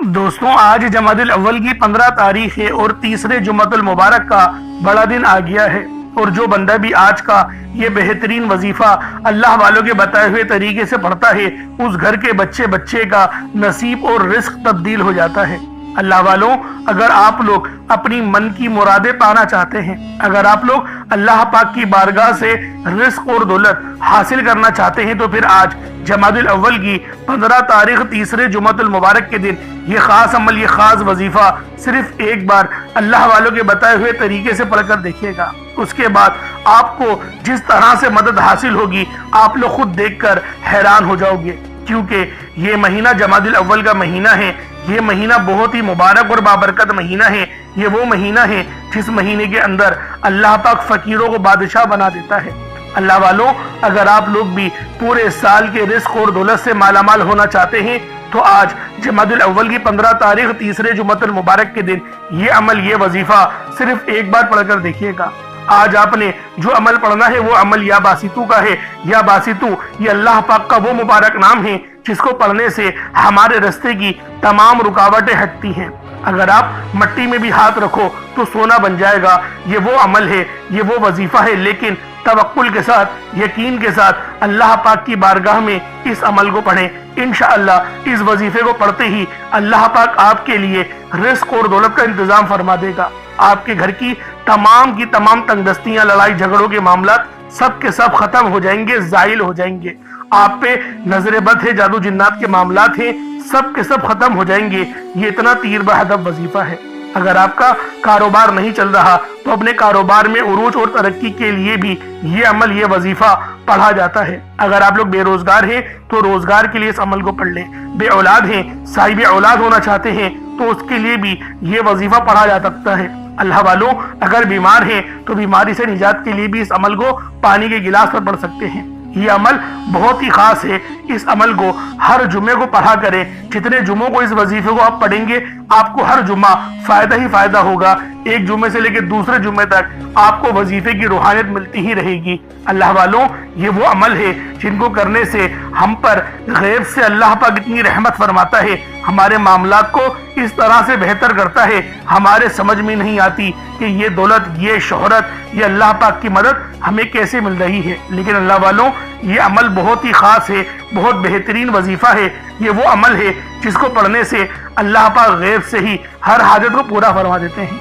دوستوں، آج جمادی الاول کی 15 تاریخ ہے اور تیسرے جمعۃ المبارک کا بڑا دن آ گیا ہے، اور جو بندہ بھی آج کا یہ بہترین وظیفہ اللہ والوں کے بتائے ہوئے طریقے سے پڑھتا ہے، اس گھر کے بچے کا نصیب اور رزق تبدیل ہو جاتا ہے۔ اللہ والوں، اگر آپ لوگ اپنی من کی مرادیں پانا چاہتے ہیں، اگر آپ لوگ اللہ پاک کی بارگاہ سے رزق اور دولت حاصل کرنا چاہتے ہیں، تو پھر آج جمادی الاول کی 15 تاریخ تیسرے جمعۃ المبارک کے دن یہ خاص عمل، یہ خاص وظیفہ صرف ایک بار اللہ والوں کے بتائے ہوئے طریقے سے پڑھ کر دیکھیے گا۔ اس کے بعد آپ کو جس طرح سے مدد حاصل ہوگی، آپ لوگ خود دیکھ کر حیران ہو جاؤ گے، کیونکہ یہ مہینہ جمادی الاول کا مہینہ ہے۔ یہ مہینہ بہت ہی مبارک اور بابرکت مہینہ ہے۔ یہ وہ مہینہ ہے جس مہینے کے اندر اللہ پاک فقیروں کو بادشاہ بنا دیتا ہے۔ اللہ والوں، اگر آپ لوگ بھی پورے سال کے رزق اور دولت سے مالا مال ہونا چاہتے ہیں، تو آج جمادی الاول کی 15 تاریخ تیسرے جمعۃ المبارک کے دن یہ عمل، یہ وظیفہ صرف ایک بار پڑھ کر دیکھیے گا۔ آج آپ نے جو عمل پڑھنا ہے وہ عمل یا باسطو کا ہے۔ یا باسطو یہ اللہ پاک کا وہ مبارک نام ہے جس کو پڑھنے سے ہمارے راستے کی تمام رکاوٹیں ہٹتی ہیں۔ اگر آپ مٹی میں بھی ہاتھ رکھو تو سونا بن جائے گا۔ یہ وہ عمل ہے، یہ وہ وظیفہ ہے، لیکن توکل کے ساتھ، یقین کے ساتھ اللہ پاک کی بارگاہ میں اس عمل کو پڑھیں۔ انشاءاللہ اس وظیفے کو پڑھتے ہی اللہ پاک آپ کے لیے رزق اور دولت کا انتظام فرما دے گا۔ آپ کے گھر کی تمام تنگ دستیاں، لڑائی جھگڑوں کے معاملات سب کے سب ختم ہو جائیں گے، زائل ہو جائیں گے۔ آپ پہ نظر بد ہے، جادو جنات کے معاملات ہیں، سب کے سب ختم ہو جائیں گے۔ یہ اتنا تیر بہدف وظیفہ ہے۔ اگر آپ کا کاروبار نہیں چل رہا تو اپنے کاروبار میں عروج اور ترقی کے لیے بھی یہ عمل، یہ وظیفہ پڑھا جاتا ہے۔ اگر آپ لوگ بے روزگار ہیں تو روزگار کے لیے اس عمل کو پڑھ لیں۔ بے اولاد ہیں، صاحب اولاد ہونا چاہتے ہیں تو اس کے لیے بھی یہ وظیفہ پڑھا جا سکتا ہے۔ اللہ والوں، اگر بیمار ہیں تو بیماری سے نجات کے لیے بھی اس عمل کو پانی کے گلاس پر پڑھ سکتے ہیں۔ یہ عمل بہت ہی خاص ہے۔ اس عمل کو ہر جمعے کو پڑھا کریں۔ جتنے جمعوں کو اس وظیفے کو آپ پڑھیں گے، آپ کو ہر جمعہ فائدہ ہی فائدہ ہوگا۔ ایک جمعے سے لے کے دوسرے جمعے تک آپ کو وظیفے کی روحانیت ملتی ہی رہے گی۔ اللہ والوں، یہ وہ عمل ہے جن کو کرنے سے ہم پر غیب سے اللہ پاک اتنی رحمت فرماتا ہے، ہمارے معاملات کو اس طرح سے بہتر کرتا ہے، ہمارے سمجھ میں نہیں آتی کہ یہ دولت، یہ شہرت، یہ اللہ پاک کی مدد ہمیں کیسے مل رہی ہے۔ لیکن اللہ والوں، یہ عمل بہت ہی خاص ہے، بہت بہترین وظیفہ ہے۔ یہ وہ عمل ہے جس کو پڑھنے سے اللہ پاک غیب سے ہی ہر حاجت کو پورا فرما دیتے ہیں۔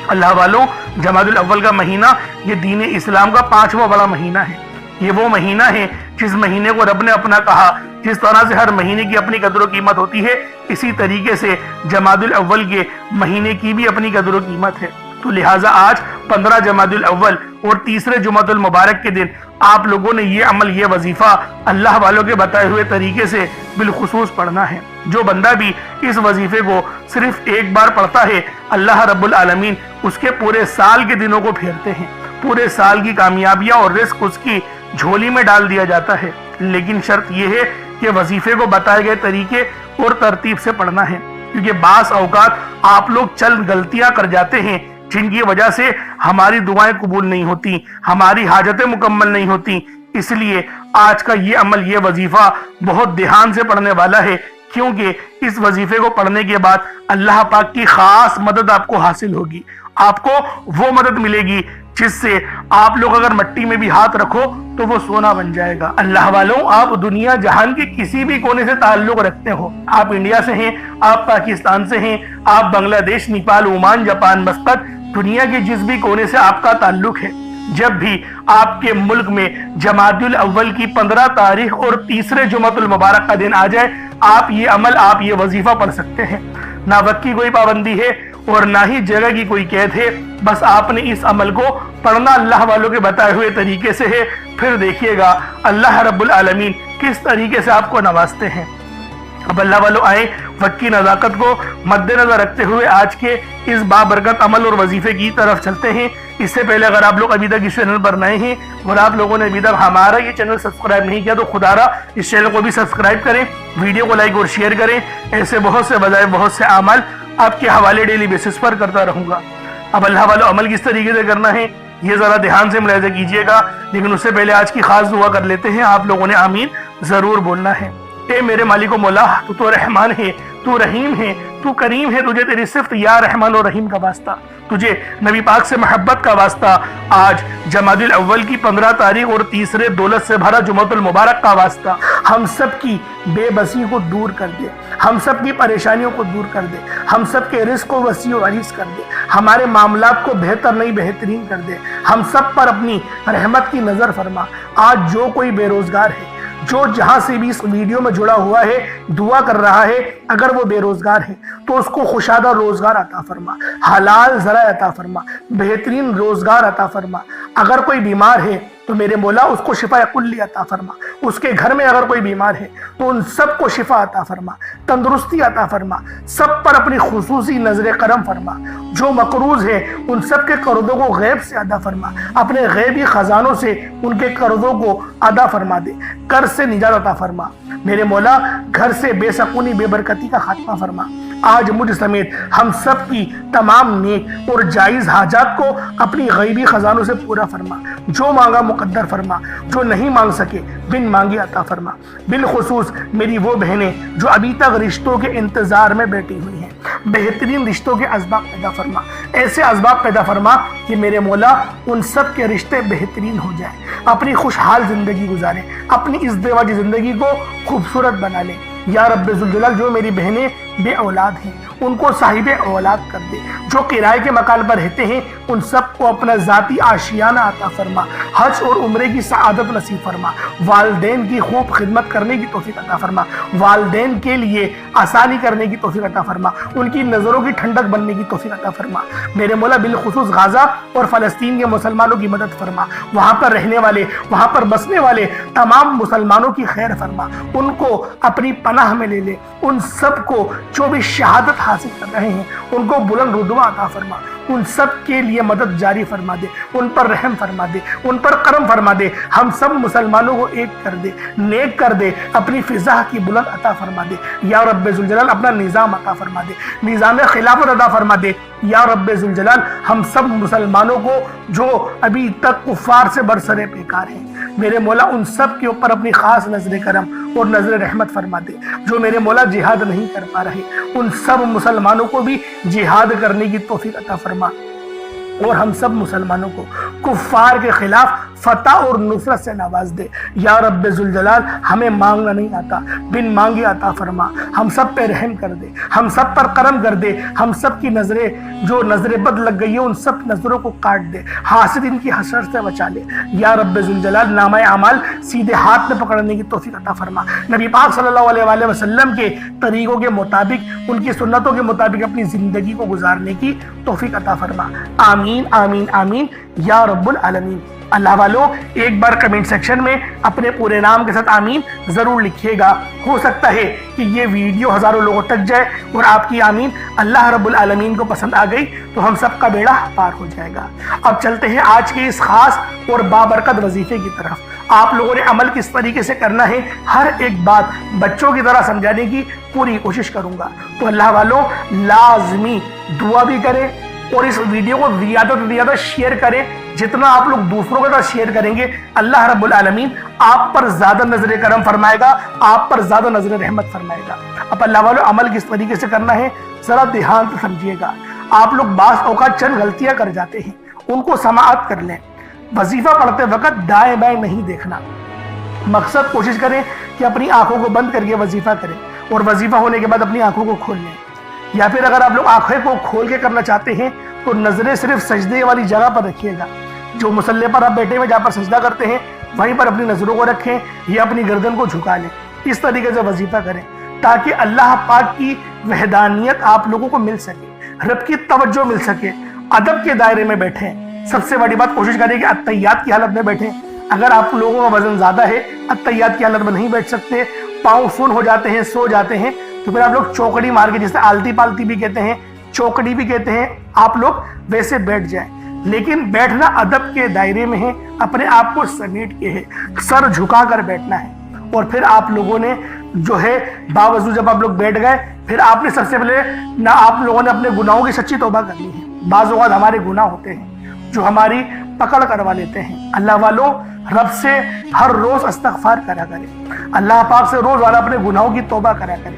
اللہ والوں، جمادی الاول کا مہینہ یہ دین اسلام کا 5واں بڑا مہینہ ہے۔ یہ وہ مہینہ ہے جس مہینے کو رب نے اپنا کہا۔ جس طرح سے ہر مہینے کی اپنی قدر و قیمت ہوتی ہے، اسی طریقے سے جمادی الاول کے مہینے کی بھی اپنی قدر و قیمت ہے۔ تو لہٰذا آج 15 جمادی الاول اور تیسرے جمعۃ المبارک کے دن آپ لوگوں نے یہ عمل، یہ وظیفہ اللہ والوں کے بتائے ہوئے طریقے سے بالخصوص پڑھنا ہے۔ جو بندہ بھی اس وظیفے کو صرف ایک بار پڑھتا ہے، اللہ رب العالمین اس کے پورے سال کے دنوں کو پھیرتے ہیں۔ پورے سال کی کامیابیاں اور رزق اس کی جھولی میں ڈال دیا جاتا ہے۔ لیکن شرط یہ ہے کہ وظیفے کو بتائے گئے طریقے اور ترتیب سے پڑھنا ہے، کیونکہ بعض اوقات آپ لوگ چند غلطیاں کر جاتے ہیں جن کی وجہ سے ہماری دعائیں قبول نہیں ہوتی، ہماری حاجتیں مکمل نہیں ہوتی۔ اس لیے آج کا یہ عمل، یہ وظیفہ بہت دھیان سے پڑھنے والا ہے، کیونکہ اس وظیفے کو پڑھنے کے بعد اللہ پاک کی خاص مدد آپ کو حاصل ہوگی۔ آپ کو وہ مدد ملے گی جس سے آپ لوگ اگر مٹی میں بھی ہاتھ رکھو تو وہ سونا بن جائے گا۔ اللہ والوں، آپ دنیا جہان کے کسی بھی کونے سے تعلق رکھتے ہو، آپ انڈیا سے ہیں، آپ پاکستان سے ہیں، آپ بنگلہ دیش، نیپال، عمان، جاپان، مسقط، دنیا کے جس بھی کونے سے آپ کا تعلق ہے، جب بھی آپ کے ملک میں جمادی الاول کی 15 تاریخ اور تیسرے جمعۃ المبارک کا دن آ جائے، آپ یہ عمل، آپ یہ وظیفہ پڑھ سکتے ہیں۔ نہ وقت کی کوئی پابندی ہے اور نہ ہی جگہ کی کوئی قید ہے، بس آپ نے اس عمل کو پڑھنا اللہ والوں کے بتائے ہوئے طریقے سے ہے۔ پھر دیکھیے گا اللہ رب العالمین کس طریقے سے آپ کو نوازتے ہیں۔ اب اللہ والوں آئیں، وقت کی نزاکت کو مد نظر رکھتے ہوئے آج کے اس بابرکت عمل اور وظیفے کی طرف چلتے ہیں۔ اس سے پہلے اگر آپ لوگ ابھی تک اس چینل پر نئے ہیں اور آپ لوگوں نے ابھی تک ہمارا یہ چینل سبسکرائب نہیں کیا، تو خدا را اس چینل کو بھی سبسکرائب کریں، ویڈیو کو لائک اور شیئر کریں۔ ایسے بہت سے وظائف، بہت سے اعمال آپ کے حوالے ڈیلی بیسس پر کرتا رہوں گا۔ اب اللہ والوں، عمل کس طریقے سے کرنا ہے یہ ذرا دھیان سے ملاحظہ کیجیے گا، لیکن اس سے پہلے آج کی خاص دعا کر لیتے ہیں۔ آپ لوگوں نے آمین ضرور بولنا ہے۔ اے میرے مالک و مولا، تو رحمان ہے، تو رحیم ہے، تو کریم ہے، تجھے تیری صفت یا رحمان و رحیم کا واسطہ، تجھے نبی پاک سے محبت کا واسطہ، آج جمادی الاول کی 15 تاریخ اور تیسرے دولت سے بھرا جمعۃ المبارک کا واسطہ، ہم سب کی بے بسی کو دور کر دے، ہم سب کی پریشانیوں کو دور کر دے، ہم سب کے رزق کو وسیع و عریض کر دے، ہمارے معاملات کو بہتر نہیں بہترین کر دے، ہم سب پر اپنی رحمت کی نظر فرما۔ آج جو کوئی بے روزگار ہے، جو جہاں سے بھی اس ویڈیو میں جڑا ہوا ہے، دعا کر رہا ہے، اگر وہ بے روزگار ہے تو اس کو خوشادہ روزگار عطا فرما، حلال ذرائع عطا فرما، بہترین روزگار عطا فرما۔ اگر کوئی بیمار ہے تو میرے مولا اس کو شفا کلی عطا فرما، اس کے گھر میں اگر کوئی بیمار ہے تو ان سب کو شفا عطا فرما، تندرستی عطا فرما، سب پر اپنی خصوصی نظر کرم فرما۔ جو مقروض ہے ان سب کے قرضوں کو غیب سے ادا فرما، اپنے غیبی خزانوں سے ان کے قرضوں کو ادا فرما دے، قرض سے نجات عطا فرما۔ میرے مولا گھر سے بے سکونی بے برکتی کا خاتمہ فرما۔ آج مجھ سمیت ہم سب کی تمام نیک اور جائز حاجات کو اپنی غیبی خزانوں سے پورا فرما، جو مانگا مقدر فرما، جو نہیں مانگ سکے بن مانگے عطا فرما۔ بالخصوص میری وہ بہنیں جو ابھی تک رشتوں کے انتظار میں بیٹھی ہوئی ہیں، بہترین رشتوں کے اسباب پیدا فرما، ایسے اسباب پیدا فرما کہ میرے مولا ان سب کے رشتے بہترین ہو جائیں، اپنی خوشحال زندگی گزاریں، اپنی ازدواجی زندگی کو خوبصورت بنا لیں۔ یا رب ذوالجلال جو میری بہنیں بے اولاد ہیں ان کو صاحب اولاد کر دے، جو کرائے کے مکان پر رہتے ہیں ان سب کو اپنا ذاتی آشیانہ عطا فرما، حج اور عمرے کی سعادت نصیب فرما، والدین کی خوب خدمت کرنے کی توفیق عطا فرما، والدین کے لیے آسانی کرنے کی توفیق عطا فرما، ان کی نظروں کی ٹھنڈک بننے کی توفیق عطا فرما۔ میرے مولا بالخصوص غزہ اور فلسطین کے مسلمانوں کی مدد فرما، وہاں پر رہنے والے، وہاں پر بسنے والے تمام مسلمانوں کی خیر فرما، ان کو اپنی پناہ میں لے لے، ان سب کو جو بھی شہادت حاصل کر رہے ہیں ان کو بلند رتبہ عطا فرما، ان سب کے لیے مدد جاری فرما دے، ان پر رحم فرما دے، ان پر کرم فرما دے، ہم سب مسلمانوں کو ایک کر دے، نیک کر دے، اپنی فضا کی بلند عطا فرما دے۔ یا رب ذوالجلال اپنا نظام عطا فرما دے، نظام خلافت عطا فرما دے۔ یا رب ذوالجلال ہم سب مسلمانوں کو جو ابھی تک کفار سے برسرے پیکار ہیں، میرے مولا ان سب کے اوپر اپنی خاص نظر کرم اور نظر رحمت فرما دے۔ جو میرے مولا جہاد نہیں کر پا رہے ان سب مسلمانوں کو بھی جہاد کرنے کی توفیق عطا فرما، اور ہم سب مسلمانوں کو کفار کے خلاف فتح اور نصرت سے نواز دے۔ یا رب ذوالجلال ہمیں مانگنا نہیں آتا، بن مانگے عطا فرما، ہم سب پہ رحم کر دے، ہم سب پر کرم کر دے، ہم سب کی نظریں جو نظر بد لگ گئی ہیں ان سب نظروں کو کاٹ دے، حاسدین کی حسرت سے بچا لے۔ یا رب ذوالجلال نامہ اعمال سیدھے ہاتھ میں پکڑنے کی توفیق عطا فرما، نبی پاک صلی اللہ علیہ وآلہ وسلم کے طریقوں کے مطابق، ان کی سنتوں کے مطابق اپنی زندگی کو گزارنے کی توفیق عطا فرما۔ آمین آمین آمین یا رب العالمین۔ اللہ والو ایک بار کمنٹ سیکشن میں اپنے پورے نام کے ساتھ آمین ضرور لکھیے گا، ہو سکتا ہے کہ یہ ویڈیو ہزاروں لوگوں تک جائے اور آپ کی آمین اللہ رب العالمین کو پسند آ گئی تو ہم سب کا بیڑا پار ہو جائے گا۔ اب چلتے ہیں آج کے اس خاص اور بابرکت وظیفے کی طرف۔ آپ لوگوں نے عمل کس طریقے سے کرنا ہے، ہر ایک بات بچوں کی طرح سمجھانے کی پوری کوشش کروں گا، تو اللہ والوں لازمی دعا بھی کریں اور اس ویڈیو کو زیادہ سے زیادہ شیئر کریں۔ جتنا آپ لوگ دوسروں کے ساتھ شیئر کریں گے اللہ رب العالمین آپ پر زیادہ نظر کرم فرمائے گا، آپ پر زیادہ نظر رحمت فرمائے گا۔ اب اللہ والوں عمل کس طریقے سے کرنا ہے ذرا دھیان سے سمجھیے گا۔ آپ لوگ بعض اوقات چند غلطیاں کر جاتے ہیں، ان کو سماعت کر لیں۔ وظیفہ پڑھتے وقت دائیں بائیں نہیں دیکھنا، مقصد کوشش کریں کہ اپنی آنکھوں کو بند کر کے وظیفہ کریں، اور وظیفہ ہونے کے بعد اپنی آنکھوں کو کھول لیں، یا پھر اگر آپ لوگ آنکھیں کو کھول کے کرنا چاہتے ہیں تو نظریں صرف سجدے والی جگہ پر رکھیے گا، جو مصلی پر آپ بیٹھے ہوئے جہاں پر سجدہ کرتے ہیں وہیں پر اپنی نظروں کو رکھیں یا اپنی گردن کو جھکا لیں۔ اس طریقے سے وظیفہ کریں تاکہ اللہ پاک کی وحدانیت آپ لوگوں کو مل سکے، رب کی توجہ مل سکے، ادب کے دائرے میں بیٹھیں۔ سب سے بڑی بات کوشش کریں کہ اتحیات کی حالت میں بیٹھیں۔ اگر آپ لوگوں کا وزن زیادہ ہے، اتحیات کی حالت میں نہیں بیٹھ سکتے، پاؤں سن ہو جاتے ہیں، سو جاتے ہیں، تو پھر آپ لوگ چوکڑی مار کے، جسے آلتی پالتی بھی کہتے ہیں، چوکڑی بھی کہتے ہیں، آپ لوگ ویسے بیٹھ جائیں۔ لیکن بیٹھنا ادب کے دائرے میں ہے، اپنے آپ کو سمیٹ کے ہے، سر جھکا کر بیٹھنا ہے۔ اور پھر آپ لوگوں نے جو ہے باوضو جب آپ لوگ بیٹھ گئے، پھر آپ نے سب سے پہلے نہ آپ لوگوں نے اپنے گناہوں کی سچی توبہ کرنی ہے۔ بعض اوقات ہمارے گناہ ہوتے ہیں جو ہماری پکڑ کروا لیتے ہیں۔ اللہ والوں رب سے ہر روز استغفار کرا کریں، اللہ پاک سے روزانہ اپنے گناہوں کی توبہ کرا کریں،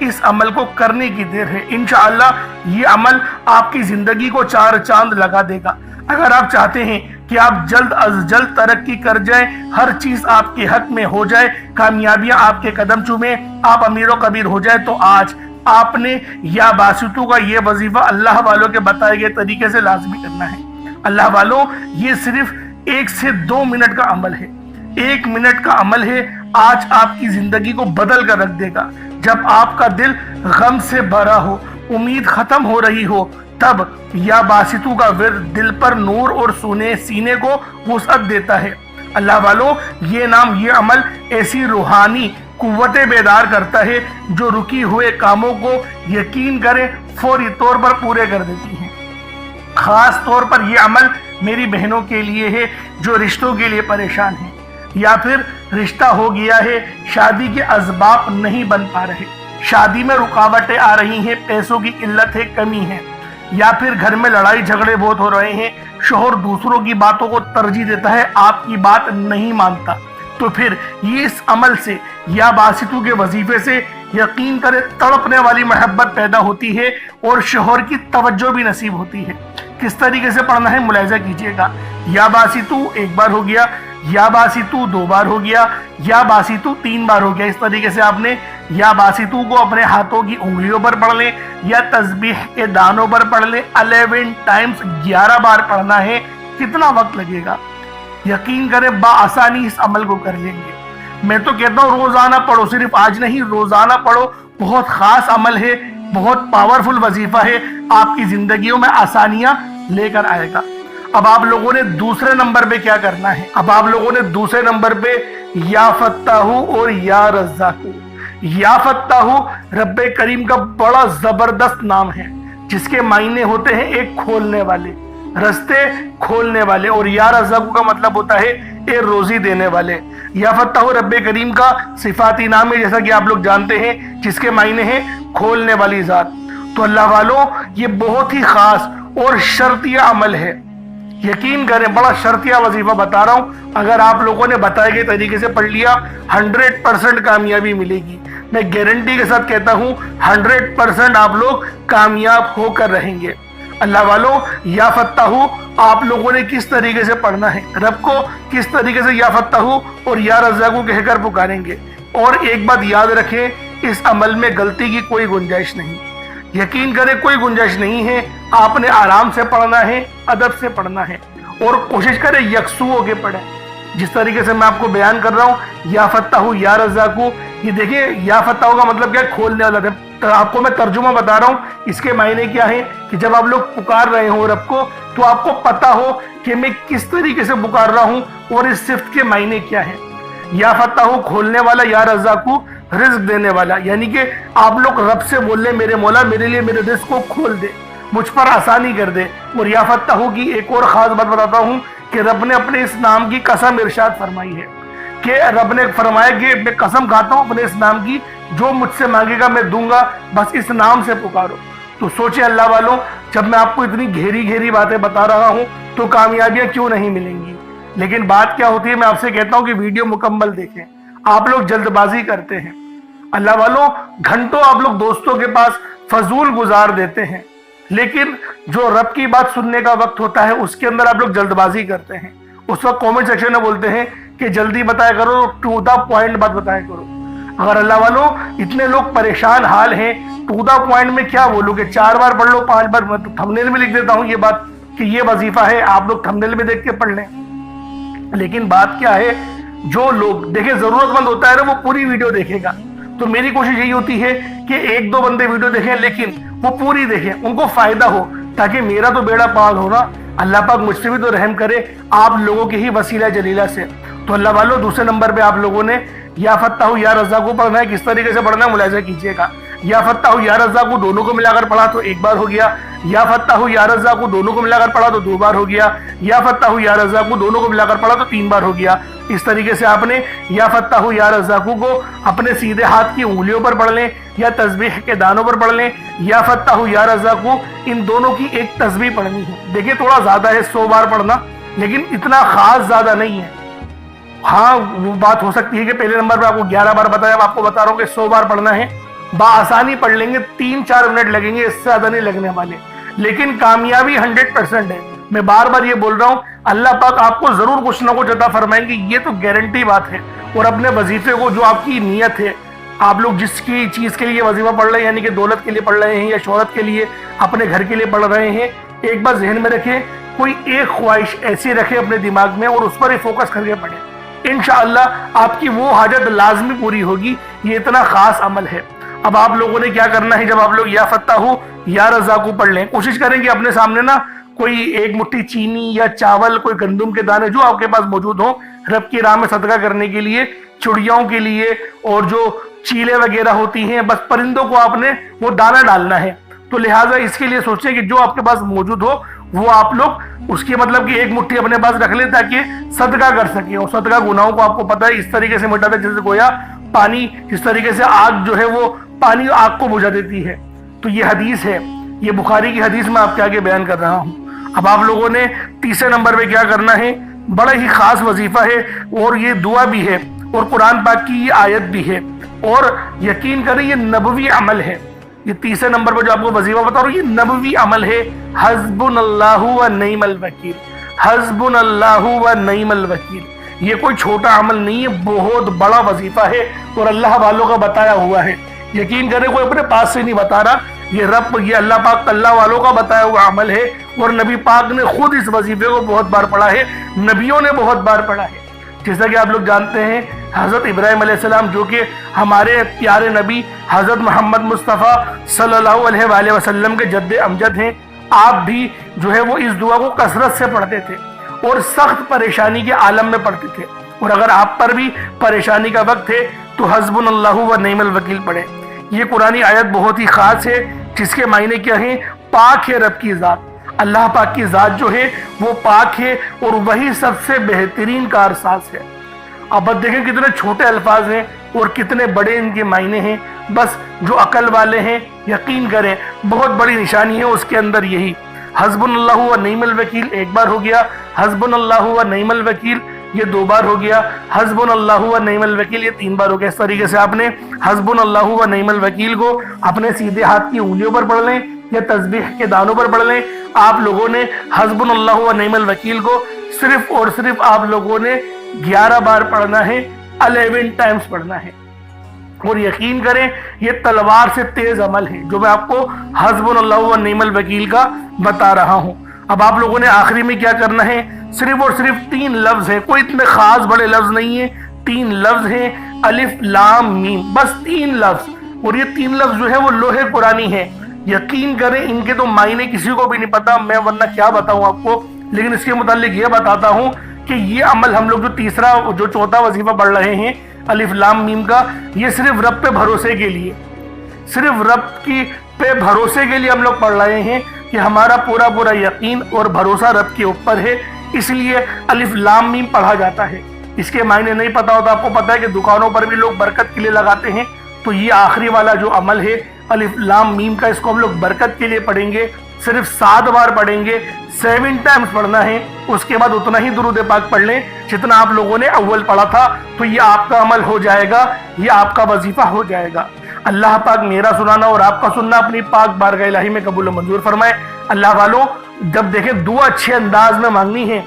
اس عمل کو کرنے کی دیر ہے۔ انشاءاللہ یہ عمل آپ کی زندگی کو چار چاند لگا دے گا۔ اگر آپ چاہتے ہیں کہ آپ جلد از جلد ترقی کر جائیں، ہر چیز آپ کے حق میں ہو جائے، کامیابیاں آپ کے قدم چومیں، آپ امیر و کبیر ہو جائے، تو آج آپ نے یا باسطو کا یہ وظیفہ اللہ والوں کے بتائے گئے طریقے سے لازمی کرنا ہے۔ اللہ والوں، یہ صرف 1 سے 2 منٹ کا عمل ہے، 1 منٹ کا عمل ہے، آج آپ کی زندگی کو بدل کر رکھ دے گا۔ جب آپ کا دل غم سے بھرا ہو، امید ختم ہو رہی ہو، تب یا باسطو کا ورد دل پر نور اور سینے کو وسعت دیتا ہے۔ اللہ والوں، یہ نام، یہ عمل ایسی روحانی قوتیں بیدار کرتا ہے جو رکی ہوئے کاموں کو یقین کرے فوری طور پر پورے کر دیتی ہیں۔ خاص طور پر یہ عمل میری بہنوں کے لیے ہے جو رشتوں کے لیے پریشان ہیں، یا پھر رشتہ ہو گیا ہے، شادی کے اسباب نہیں بن پا رہے، شادی میں رکاوٹیں آ رہی ہیں، پیسوں کی قلت ہے، کمی ہے، یا پھر گھر میں لڑائی جھگڑے بہت ہو رہے ہیں، شوہر دوسروں کی باتوں کو ترجیح دیتا ہے، آپ کی بات نہیں مانتا، تو پھر یہ اس عمل سے یا باسطو کے وظیفے سے یقین کرے تڑپنے والی محبت پیدا ہوتی ہے اور شوہر کی توجہ بھی نصیب ہوتی ہے۔ کس طریقے سے پڑھنا ہے ملاحظہ کیجئے گا۔ یا باسطو 1 بار ہو گیا، یا باسطو 2 بار ہو گیا، یا باسطو 3 بار ہو گیا۔ اس طریقے سے آپ نے یا باسطو کو اپنے ہاتھوں کی انگلیوں پر پڑھ لیں یا تسبیح کے دانوں پر پڑھ لیں، 11 ٹائمز 11 بار پڑھنا ہے۔ کتنا وقت لگے گا؟ یقین کریں بآسانی اس عمل کو کر لیں گے۔ میں تو کہتا ہوں روزانہ پڑھو، صرف آج نہیں، روزانہ پڑھو، بہت خاص عمل ہے، بہت پاورفل وظیفہ ہے، آپ کی زندگیوں میں آسانیاں لے کر آئے گا۔ اب آپ لوگوں نے دوسرے نمبر پہ کیا کرنا ہے؟ اب آپ لوگوں نے دوسرے نمبر پہ یا فتاح اور یا رزاق۔ یا فتاح رب کریم کا بڑا زبردست نام ہے جس کے معنی ہوتے ہیں ایک کھولنے والے، رستے کھولنے والے، اور یا رزاق کا مطلب ہوتا ہے ایک روزی دینے والے۔ یا فتاح رب کریم کا صفاتی نام ہے، جیسا کہ آپ لوگ جانتے ہیں، جس کے معنی ہیں کھولنے والی ذات۔ تو اللہ والوں، یہ بہت ہی خاص اور شرطیہ عمل ہے، یقین کریں بڑا شرطیہ وظیفہ بتا رہا ہوں۔ اگر آپ لوگوں نے بتائے گئے طریقے سے پڑھ لیا، 100% کامیابی ملے گی۔ میں گارنٹی کے ساتھ کہتا ہوں 100% آپ لوگ کامیاب ہو کر رہیں گے۔ اللہ والوں، یا فتاح آپ لوگوں نے کس طریقے سے پڑھنا ہے، رب کو کس طریقے سے یا فتاح اور یا رزاق کہہ کر پکاریں گے۔ اور ایک بات یاد رکھیں، اس عمل میں غلطی کی کوئی گنجائش نہیں، یقین کریں کوئی گنجائش نہیں ہے۔ آپ نے آرام سے پڑھنا ہے، ادب سے پڑھنا ہے، اور کوشش کریں یکسو ہو کے پڑھیں۔ جس طریقے سے میں آپ کو بیان کر رہا ہوں، یا فتاح یا رزاق، یہ دیکھیں یا فتاح کا مطلب کیا ہے؟ کھولنے والا۔ آپ کو میں ترجمہ بتا رہا ہوں، اس کے معنی کیا ہے کہ جب آپ لوگ پکار رہے ہوں رب کو، تو آپ کو پتا ہو کہ میں کس طریقے سے پکار رہا ہوں اور اس صفت کے معنی کیا ہے۔ یا فتاح کھولنے والا، یا رزاق رزق دینے والا، یعنی کہ آپ لوگ رب سے بول لیں میرے مولا میرے لیے میرے رزق کو کھول دے، مجھ پر آسانی کر دے۔ اور یا فتاح کی ایک اور خاص بات بتاتا ہوں کہ رب نے اپنے اس نام کی قسم ارشاد فرمائی ہے، کہ رب نے فرمایا کہ میں قسم کھاتا ہوں اپنے اس نام کی، جو مجھ سے مانگے گا میں دوں گا، بس اس نام سے پکارو۔ تو سوچیں اللہ والوں، جب میں آپ کو اتنی گہری باتیں بتا رہا ہوں تو کامیابیاں کیوں نہیں ملیں گی؟ لیکن بات کیا ہوتی ہے، میں آپ سے کہتا ہوں کہ ویڈیو مکمل دیکھیں۔ آپ لوگ جلد بازی کرتے ہیں اللہ والوں، گھنٹوں آپ لوگ دوستوں کے پاس فضول گزار دیتے ہیں، لیکن جو رب کی بات سننے کا وقت ہوتا ہے اس کے اندر آپ لوگ جلد بازی کرتے ہیں۔ اس وقت کامنٹ سیکشن میں بولتے ہیں کہ جلدی بتایا کرو، ٹو دا پوائنٹ بات بتایا کرو۔ اگر اللہ والوں اتنے لوگ پریشان حال ہیں، ٹو دا پوائنٹ میں کیا بولو کہ 4 بار پڑھ لو، 5 بار، میں تو تھمبنیل میں لکھ دیتا ہوں یہ بات کہ یہ وظیفہ ہے، آپ لوگ تھمبنیل میں دیکھ کے پڑھ لیں۔ لیکن بات کیا ہے، جو لوگ دیکھیں ضرورت مند ہوتا ہے نا وہ پوری ویڈیو دیکھے گا۔ تو میری کوشش یہی ہوتی ہے کہ 1-2 بندے ویڈیو دیکھیں، لیکن وہ پوری دیکھیں، ان کو فائدہ ہو، تاکہ میرا تو بیڑا پار ہونا، اللہ پاک مجھ سے بھی تو رحم کرے آپ لوگوں کے ہی وسیلہ جلیلہ سے۔ تو اللہ والوں، دوسرے نمبر پہ آپ لوگوں نے یا فتاح یا رزاق کو پڑھنا ہے۔ کس طریقے سے پڑھنا ہے ملاحظہ کیجئے گا۔ یا فتاح یا رزاق دونوں کو ملا کر پڑھا تو 1 بار ہو گیا، یا فتاح یا رزاق دونوں کو ملا کر پڑھا تو 2 بار ہو گیا، یا فتاح یا رزاق دونوں کو ملا کر پڑھا تو 3 بار ہو گیا۔ اس طریقے سے آپ نے یا فتاح یا رزاق کو اپنے سیدھے ہاتھ کی انگلیوں پر پڑھ لیں یا تسبیح کے دانوں پر پڑھ لیں۔ یا فتاح یا رزاق ان دونوں کی ایک تسبیح پڑھنی ہے۔ دیکھیں تھوڑا زیادہ ہے 100 بار پڑھنا، لیکن اتنا خاص زیادہ نہیں ہے۔ ہاں وہ بات ہو سکتی ہے کہ پہلے نمبر پہ آپ کو 11 بار بتایا، اب آپ کو بتا رہا ہوں کہ 100 بار پڑھنا ہے، بآسانی پڑھ لیں گے, 3-4 منٹ لگیں گے, اس سے زیادہ نہیں لگنے والے. لیکن کامیابی 100% ہے. میں بار بار یہ بول رہا ہوں, اللہ پاک آپ کو ضرور کچھ نہ کچھ عطا فرمائیں گے, یہ تو گارنٹی بات ہے. اور اپنے وظیفے کو, جو آپ کی نیت ہے, آپ لوگ جس کی چیز کے لیے وظیفہ پڑھ رہے ہیں, یعنی کہ دولت کے لیے پڑھ رہے ہیں یا شہرت کے لیے, اپنے گھر کے لیے پڑھ رہے ہیں, ایک بات ذہن میں رکھیں, کوئی ایک خواہش ایسی رکھے اپنے دماغ میں اور اس پر ہی فوکس کر کے پڑھیں. انشاءاللہ آپ کی وہ حاجت لازمی پوری ہوگی. یہ اتنا خاص عمل ہے. اب آپ لوگوں نے کیا کرنا ہے, جب آپ لوگ یا فتح یا رزاق پڑھ لیں, کوشش کریں کہ اپنے سامنے نا کوئی ایک مٹھی چینی یا چاول, کوئی گندم کے دانے جو آپ کے پاس موجود ہوں, رب کی راہ میں صدقہ کرنے کے لیے, چڑیاؤں کے لیے, اور جو چیلے وغیرہ ہوتی ہیں, بس پرندوں کو آپ نے وہ دانہ ڈالنا ہے. تو لہٰذا اس کے لیے سوچیں کہ جو آپ کے پاس موجود ہو وہ آپ لوگ اس کی مطلب کہ ایک مٹھی اپنے پاس رکھ لیں تاکہ صدقہ کر سکیں. اور صدقہ گناہوں کو آپ کو پتہ ہے اس طریقے سے مٹاتا ہے جیسے گویا پانی, اس طریقے سے آگ جو ہے وہ پانی آگ کو بجھا دیتی ہے. تو یہ حدیث ہے, یہ بخاری کی حدیث میں آپ کے آگے بیان کر رہا ہوں. اب آپ لوگوں نے تیسرے نمبر پہ کیا کرنا ہے, بڑا ہی خاص وظیفہ ہے, اور یہ دعا بھی ہے اور قرآن پاک کی یہ آیت بھی ہے, اور یقین کریں یہ نبوی عمل ہے. یہ تیسرے نمبر پہ جو آپ کو وظیفہ بتا رہا ہوں, یہ نبوی عمل ہے. حسبنا اللہ و نعم الوکیل, حسبنا اللہ و نعم الوکیل. یہ کوئی چھوٹا عمل نہیں ہے, بہت بڑا وظیفہ ہے اور اللہ والوں کا بتایا ہوا ہے. یقین کریں کوئی اپنے پاس سے نہیں بتا رہا, یہ اللہ پاک اللہ والوں کا بتایا ہوا عمل ہے. اور نبی پاک نے خود اس وظیفے کو بہت بار پڑھا ہے, نبیوں نے بہت بار پڑھا ہے. جیسا کہ آپ لوگ جانتے ہیں حضرت ابراہیم علیہ السلام, جو کہ ہمارے پیارے نبی حضرت محمد مصطفیٰ صلی اللہ علیہ وآلہ وسلم کے جد امجد ہیں, آپ بھی جو ہے وہ اس دعا کو کثرت سے پڑھتے تھے اور سخت پریشانی کے عالم میں پڑھتے تھے. اور اگر آپ پر بھی پریشانی کا وقت ہے تو حسبنا اللہ و نعم الوکیل پڑھیں. یہ قرآنی آیت بہت ہی خاص ہے, جس کے معنی کیا ہیں, پاک ہے رب کی ذات. اللہ پاک کی ذات جو ہے وہ پاک ہے اور وہی سب سے بہترین کارساز ہے. اب دیکھیں کتنے چھوٹے الفاظ ہیں اور کتنے بڑے ان کے معنی ہیں. بس جو عقل والے ہیں یقین کریں بہت بڑی نشانی ہے اس کے اندر یہی. حسبنا اللہ و نعم الوکیل ایک بار ہو گیا, حسبنا اللہ و نعم الوکیل یہ 2 بار ہو گیا, حسبنا اللہ و نعم الوکیل یہ 3 بار ہو گیا. اس طریقے سے آپ نے حسبنا اللہ و نعم الوکیل کو اپنے سیدھے ہاتھ کی انگلیوں پر پڑھ لیں یا تسبیح کے دانوں پر پڑھ لیں. آپ لوگوں نے حسبنا اللہ و نعم الوکیل کو صرف اور صرف آپ لوگوں نے 11 بار پڑھنا ہے, 11 ٹائمز پڑھنا ہے. اور یقین کریں یہ تلوار سے تیز عمل ہے جو میں آپ کو حسبنا اللہ و نعم الوکیل کا بتا رہا ہوں. اب آپ لوگوں نے آخری میں کیا کرنا ہے, صرف اور صرف 3 لفظ ہیں, کوئی اتنے خاص بڑے لفظ نہیں ہیں, 3 لفظ ہیں, الف لام میم, بس 3 لفظ. اور یہ 3 لفظ جو ہے وہ لوح قرآنی ہے. یقین کریں ان کے تو معنی کسی کو بھی نہیں پتا, میں ورنہ کیا بتاؤں آپ کو, لیکن اس کے متعلق یہ بتاتا ہوں کہ یہ عمل ہم لوگ جو چوتھا وظیفہ پڑھ رہے ہیں الف لام میم کا, یہ صرف رب پہ بھروسے کے لیے, صرف رب کی پہ بھروسے کے لیے ہم لوگ پڑھ رہے ہیں کہ ہمارا پورا یقین اور بھروسہ رب کے اوپر ہے, اس لیے الف لام میم پڑھا جاتا ہے. اس کے معنی نہیں پتا ہوتا, آپ کو پتا ہے کہ دکانوں پر بھی لوگ برکت کے لیے لگاتے ہیں, تو یہ آخری والا جو عمل ہے الف لام میم کا, اس کو ہم لوگ برکت کے لیے پڑھیں گے. صرف 7 بار پڑھیں گے, 7 ٹائمز پڑھنا ہے. اس کے بعد اتنا ہی درود پاک پڑھ لیں جتنا آپ لوگوں نے اول پڑھا تھا, تو یہ آپ کا عمل ہو جائے گا, یہ آپ کا وظیفہ ہو جائے گا. اللہ پاک میرا سنانا اور آپ کا سننا اپنی پاک بارگاہ الہی میں قبول و منظور فرمائے. اللہ والوں جب دیکھیں دعا اچھے انداز میں مانگنی ہے,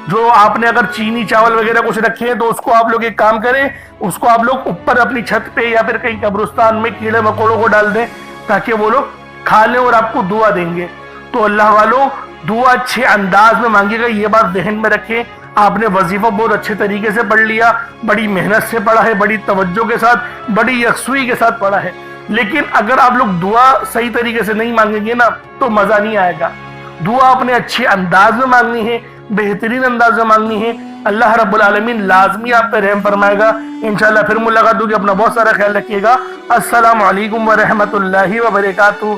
جو آپ نے اگر چینی چاول وغیرہ کچھ رکھے ہیں تو اس کو آپ لوگ ایک کام کریں, اس کو آپ لوگ اوپر اپنی چھت پہ یا پھر کہیں قبرستان میں کیڑے مکوڑوں کو ڈال دیں تاکہ وہ لوگ کھا لیں اور آپ کو دعا دیں گے. تو اللہ والوں دعا اچھے انداز میں مانگے گا, یہ بات ذہن میں رکھیں. آپ نے وظیفہ بہت اچھے طریقے سے پڑھ لیا, بڑی محنت سے پڑھا ہے, بڑی توجہ کے ساتھ, بڑی یکسوئی کے ساتھ پڑھا ہے, لیکن اگر آپ لوگ دعا صحیح طریقے سے نہیں مانگیں گے نا تو مزہ نہیں آئے گا. دعا اپنے اچھے انداز میں مانگنی ہے, بہترین انداز میں مانگنی ہے. اللہ رب العالمین لازمی آپ پہ رحم فرمائے گا. انشاءاللہ پھر ملاقات ہوگی. اپنا بہت سارا خیال رکھیے گا. السلام علیکم ورحمۃ اللہ وبرکاتہ.